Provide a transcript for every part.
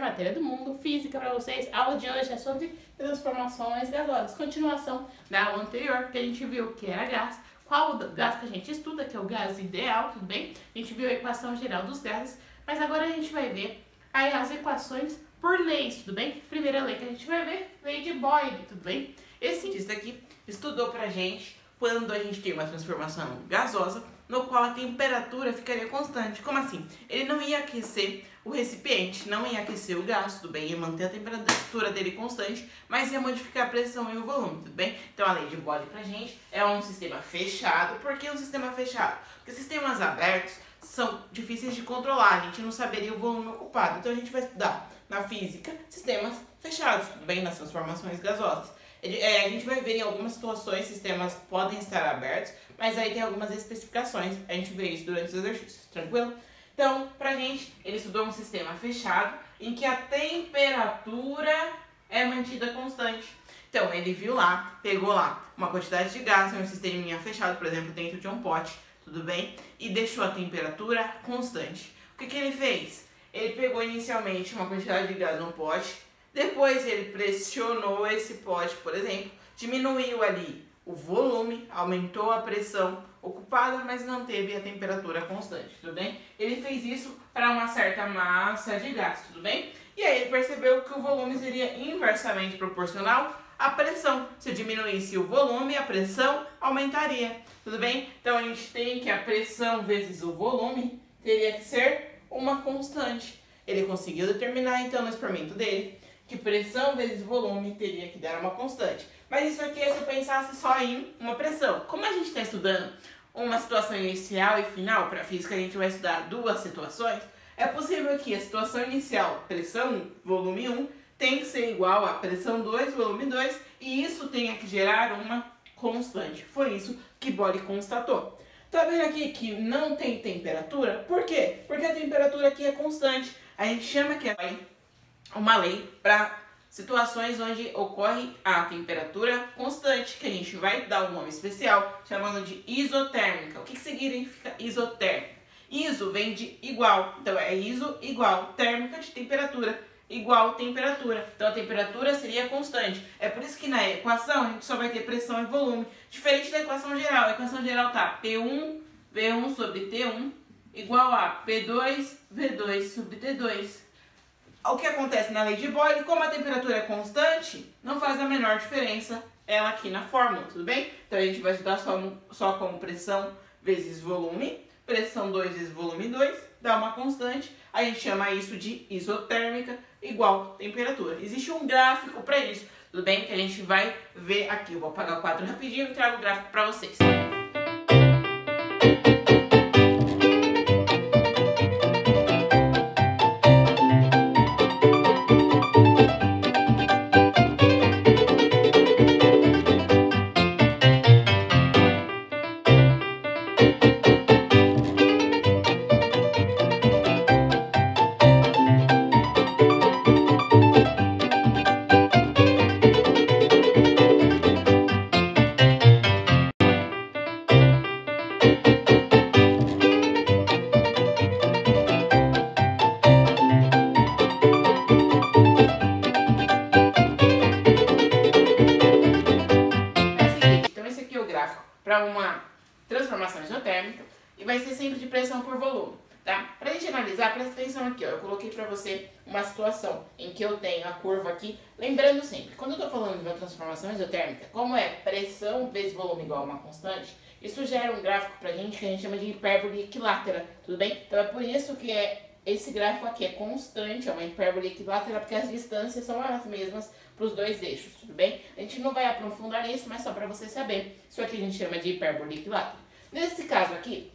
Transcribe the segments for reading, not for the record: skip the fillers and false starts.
matéria do mundo, física para vocês. A aula de hoje é sobre transformações gasosas. Continuação da aula anterior, que a gente viu que era gás. Qual o gás que a gente estuda, que é o gás ideal, tudo bem? A gente viu a equação geral dos gases, mas agora a gente vai ver aí as equações por leis, tudo bem? Primeira lei que a gente vai ver, lei de Boyle, tudo bem? Esse cientista aqui estudou pra gente quando a gente tem uma transformação gasosa, no qual a temperatura ficaria constante. Como assim? Ele não ia aquecer o recipiente, não ia aquecer o gás, tudo bem? Ia manter a temperatura dele constante, mas ia modificar a pressão e o volume, tudo bem? Então a lei de Boyle pra gente é um sistema fechado. Por que um sistema fechado? Porque sistemas abertos são difíceis de controlar, a gente não saberia o volume ocupado. Então a gente vai estudar na física sistemas fechados, tudo bem? Nas transformações gasosas. A gente vai ver em algumas situações sistemas podem estar abertos, mas aí tem algumas especificações, a gente vê isso durante os exercícios, tranquilo? Então, pra gente, ele estudou um sistema fechado em que a temperatura é mantida constante. Então, ele viu lá, pegou lá uma quantidade de gás em um sisteminha fechado, por exemplo, dentro de um pote, tudo bem? E deixou a temperatura constante. O que ele fez? Ele pegou inicialmente uma quantidade de gás no pote, depois ele pressionou esse pote, por exemplo, diminuiu ali o volume, aumentou a pressão ocupada, mas não teve a temperatura constante, tudo bem? Ele fez isso para uma certa massa de gás, tudo bem? E aí ele percebeu que o volume seria inversamente proporcional à pressão. Se eu diminuísse o volume, a pressão aumentaria, tudo bem? Então a gente tem que a pressão vezes o volume teria que ser uma constante. Ele conseguiu determinar então no experimento dele que pressão vezes volume teria que dar uma constante. Mas isso aqui é se eu pensasse só em uma pressão. Como a gente está estudando uma situação inicial e final, para a física a gente vai estudar duas situações, é possível que a situação inicial, pressão volume 1, tem que ser igual a pressão 2, volume 2, e isso tenha que gerar uma constante. Foi isso que Boyle constatou. Tá vendo aqui que não tem temperatura? Por quê? Porque a temperatura aqui é constante. A gente chama que é uma lei para situações onde ocorre a temperatura constante, que a gente vai dar um nome especial, chamando de isotérmica. O que significa isotérmica? Iso vem de igual, então é iso igual, térmica de temperatura, igual temperatura. Então a temperatura seria constante. É por isso que na equação a gente só vai ter pressão e volume, diferente da equação geral. A equação geral tá P1, V1 sobre T1, igual a P2, V2 sobre T2. O que acontece na lei de Boyle, como a temperatura é constante, não faz a menor diferença ela aqui na fórmula, tudo bem? Então a gente vai estudar só como pressão vezes volume, pressão 2 vezes volume 2, dá uma constante, a gente chama isso de isotérmica igual temperatura. Existe um gráfico para isso, tudo bem? Que a gente vai ver aqui. Eu vou apagar o quadro rapidinho e trago o gráfico para vocês. Para uma transformação isotérmica e vai ser sempre de pressão por volume, tá? Pra gente analisar, presta atenção aqui, ó. Eu coloquei pra você uma situação em que eu tenho a curva aqui, lembrando sempre, quando eu tô falando de uma transformação isotérmica, como é pressão vezes volume igual a uma constante, isso gera um gráfico pra gente que a gente chama de hipérbole equilátera, tudo bem? Então é por isso que esse gráfico aqui é constante, é uma hipérbole equilátera, porque as distâncias são as mesmas para os dois eixos, tudo bem? A gente não vai aprofundar nisso, mas só para você saber. Isso aqui a gente chama de hipérbole equilátera. Nesse caso aqui,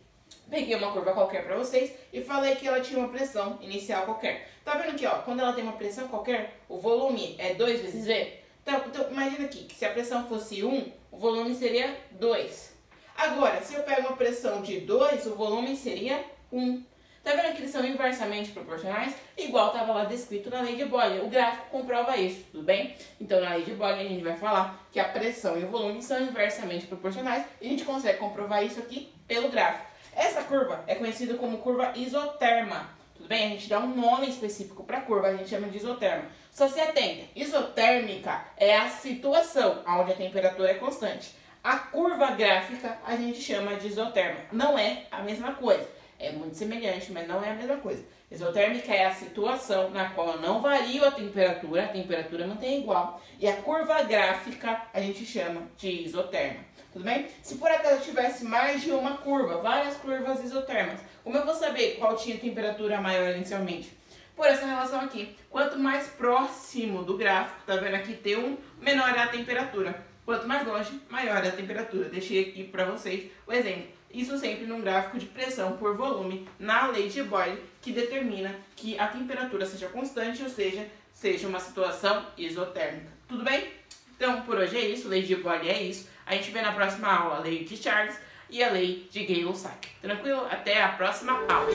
peguei uma curva qualquer para vocês e falei que ela tinha uma pressão inicial qualquer. Tá vendo aqui, ó? Quando ela tem uma pressão qualquer, o volume é 2 vezes V. Então imagina aqui que se a pressão fosse 1, o volume seria 2. Agora, se eu pego uma pressão de 2, o volume seria 1. Tá vendo que eles são inversamente proporcionais? Igual estava lá descrito na lei de Boyle. O gráfico comprova isso, tudo bem? Então, na lei de Boyle, a gente vai falar que a pressão e o volume são inversamente proporcionais. E a gente consegue comprovar isso aqui pelo gráfico. Essa curva é conhecida como curva isoterma, tudo bem? A gente dá um nome específico para a curva, a gente chama de isoterma. Só se atenta, isotérmica é a situação onde a temperatura é constante. A curva gráfica a gente chama de isoterma. Não é a mesma coisa. É muito semelhante, mas não é a mesma coisa. Isotérmica é a situação na qual não varia a temperatura mantém igual. E a curva gráfica a gente chama de isoterma. Tudo bem? Se por acaso eu tivesse mais de uma curva, várias curvas isotermas, como eu vou saber qual tinha temperatura maior inicialmente? Por essa relação aqui. Quanto mais próximo do gráfico, tá vendo aqui T1, menor é a temperatura. Quanto mais longe, maior é a temperatura. Deixei aqui para vocês o exemplo. Isso sempre num gráfico de pressão por volume na lei de Boyle, que determina que a temperatura seja constante, ou seja uma situação isotérmica. Tudo bem? Então, por hoje é isso. Lei de Boyle é isso. A gente vê na próxima aula a lei de Charles e a lei de Gay-Lussac. Tranquilo? Até a próxima aula.